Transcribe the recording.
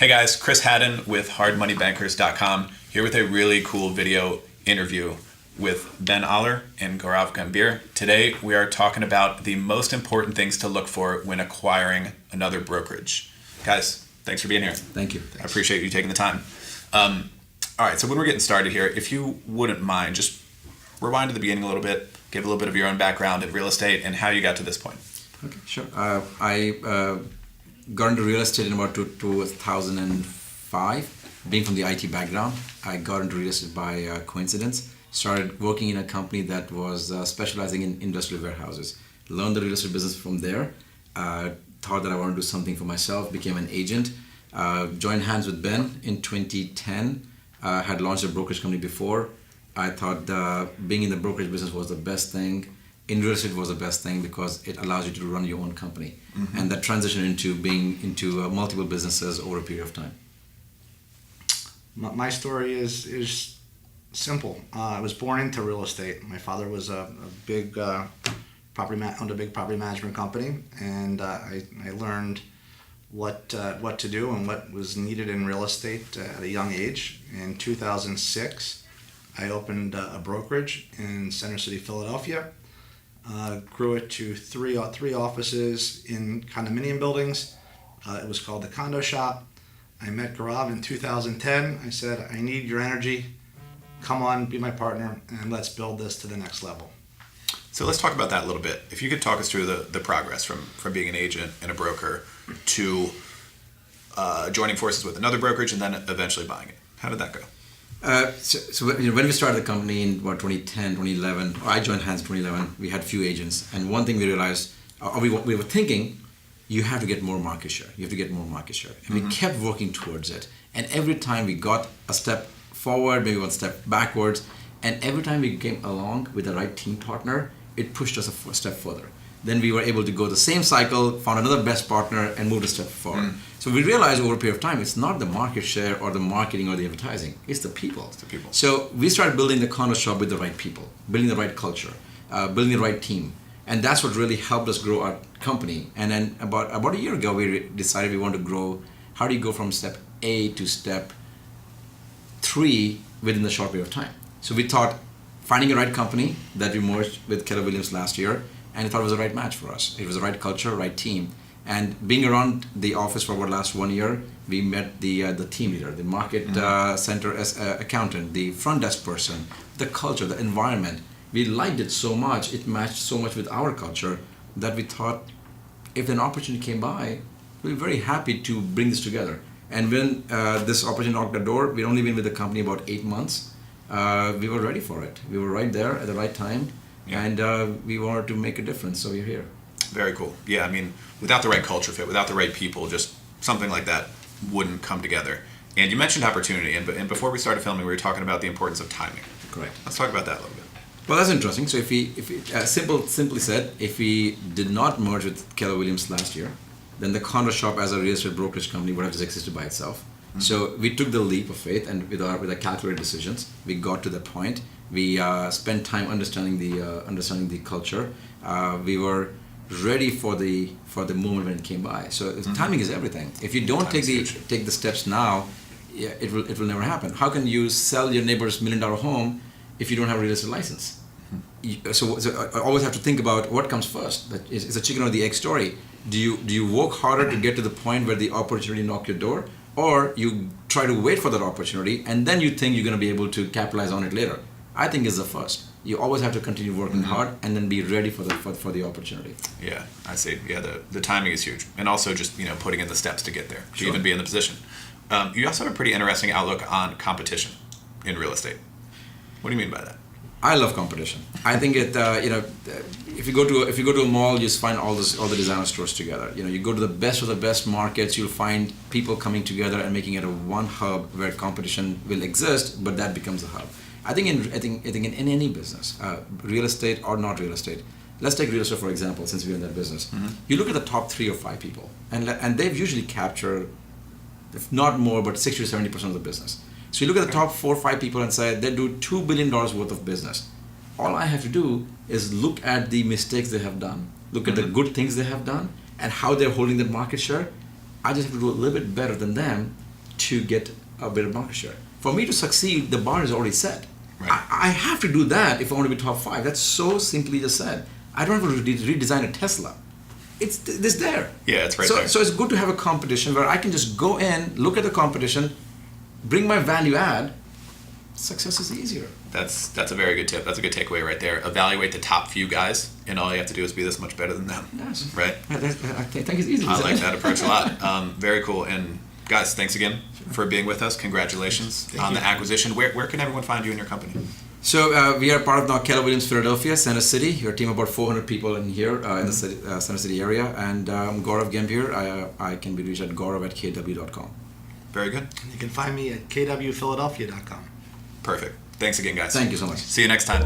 Hey guys, Chris Haddon with HardMoneyBankers.com here with a really cool video interview with Ben Oller and Guarav Gambhir. Today we are talking about the most important things to look for when acquiring another brokerage. Guys, thanks for being here. Thank you. I appreciate you taking the time. All right, so when we're getting started here, if you wouldn't mind, just rewind to the beginning a little bit, give a little bit of your own background in real estate and how you got to this point. Okay, sure. I got into real estate in about 2005. Being from the IT background, I got into real estate by coincidence. Started working in a company that was specializing in industrial warehouses. Learned the real estate business from there. Thought that I wanted to do something for myself. Became an agent. Joined hands with Ben in 2010. Had launched a brokerage company before. I thought being in the brokerage business was the best thing. In real estate was the best thing because it allows you to run your own company. Mm-hmm. And that transition into being into multiple businesses over a period of time. My story is simple. I was born into real estate. My father was a big owned a big property management company, and I learned what to do and what was needed in real estate at a young age. In 2006, I opened a brokerage in Center City, Philadelphia. Grew it to three offices in condominium buildings. It was called the Condo Shop. I met Guarav in 2010. I said, I need your energy. Come on, be my partner, and let's build this to the next level. So let's talk about that a little bit. If you could talk us through the progress from being an agent and a broker to joining forces with another brokerage and then eventually buying it. How did that go? So when we started the company in 2010, 2011, I joined hands in 2011, we had few agents. And one thing we realized, we were thinking, you have to get more market share. You have to get more market share. And we kept working towards it. And every time we got a step forward, maybe one step backwards, and every time we came along with the right team partner, it pushed us a step further. Then we were able to go the same cycle, found another best partner, and moved a step forward. So we realized over a period of time, it's not the market share or the marketing or the advertising, it's the people. It's the people. So we started building the Condo Shop with the right people, building the right culture, building the right team. And that's what really helped us grow our company. And then about a year ago, we decided we want to grow. How do you go from step A to step 3 within the short period of time? So we thought finding a right company that we merged with Keller Williams last year, and we thought it was the right match for us. It was the right culture, right team. And being around the office for about the last 1 year, we met the team leader, the market center accountant, the front desk person, the culture, the environment. We liked it so much, it matched so much with our culture that we thought if an opportunity came by, we'd be very happy to bring this together. And when this opportunity knocked the door, we'd only been with the company about 8 months. We were ready for it. We were right there at the right time. Yeah. And we wanted to make a difference, so we're here. Very cool. Yeah, I mean, without the right culture fit, without the right people, just something like that wouldn't come together. And you mentioned opportunity, and before we started filming, we were talking about the importance of timing. Correct. Let's talk about that a little bit. Well, that's interesting. So simply said, if we did not merge with Keller Williams last year, then the Condo Shop as a real estate brokerage company would have just existed by itself. Mm-hmm. So we took the leap of faith, and with our calculated decisions, we got to that point. We spent time understanding the culture. We were ready for the moment when it came by. So timing is everything. If you don't take the steps now, it will never happen. How can you sell your neighbor's $1 million home if you don't have a real estate license? So I always have to think about what comes first. It's a chicken or the egg story. Do you work harder to get to the point where the opportunity knocks your door, or you try to wait for that opportunity and then you think you're going to be able to capitalize on it later? I think it's the first. You always have to continue working hard and then be ready for the opportunity. Yeah, I see. Yeah, the timing is huge, and also just putting in the steps to get there, to even be in the position. You also have a pretty interesting outlook on competition in real estate. What do you mean by that? I love competition. I think it. If you go to a mall, you just find all the designer stores together. You go to the best of the best markets, you'll find people coming together and making it a one hub where competition will exist, but that becomes a hub. I think in any business, real estate or not real estate. Let's take real estate for example, since we're in that business. You look at the top 3 or 5 people, and they've usually captured, if not more, but 60 to 70% of the business. So you look at the top 4 or 5 people and say they do $2 billion worth of business. All I have to do is look at the mistakes they have done, look at the good things they have done, and how they're holding that market share. I just have to do a little bit better than them, to get a better market share. For me to succeed, the bar is already set. Right. I have to do that if I want to be top 5. That's so simply just said. I don't have to redesign a Tesla. It's there. Yeah, it's right so, there. So it's good to have a competition where I can just go in, look at the competition, bring my value add. Success is easier. That's a very good tip. That's a good takeaway right there. Evaluate the top few guys, and all you have to do is be this much better than them. Yes. Right? I think it's easy. I like that approach a lot. Very cool. And guys, thanks again for being with us. Congratulations on the acquisition. Where can everyone find you and your company? So we are part of now Keller Williams Philadelphia, Center City. Your team of about 400 people in here in the city, Center City area. And Guarav Gambhir, I can be reached at gaurav@kw.com. Very good. You can find me at kwphiladelphia.com. Perfect. Thanks again, guys. Thank you so much. See you next time.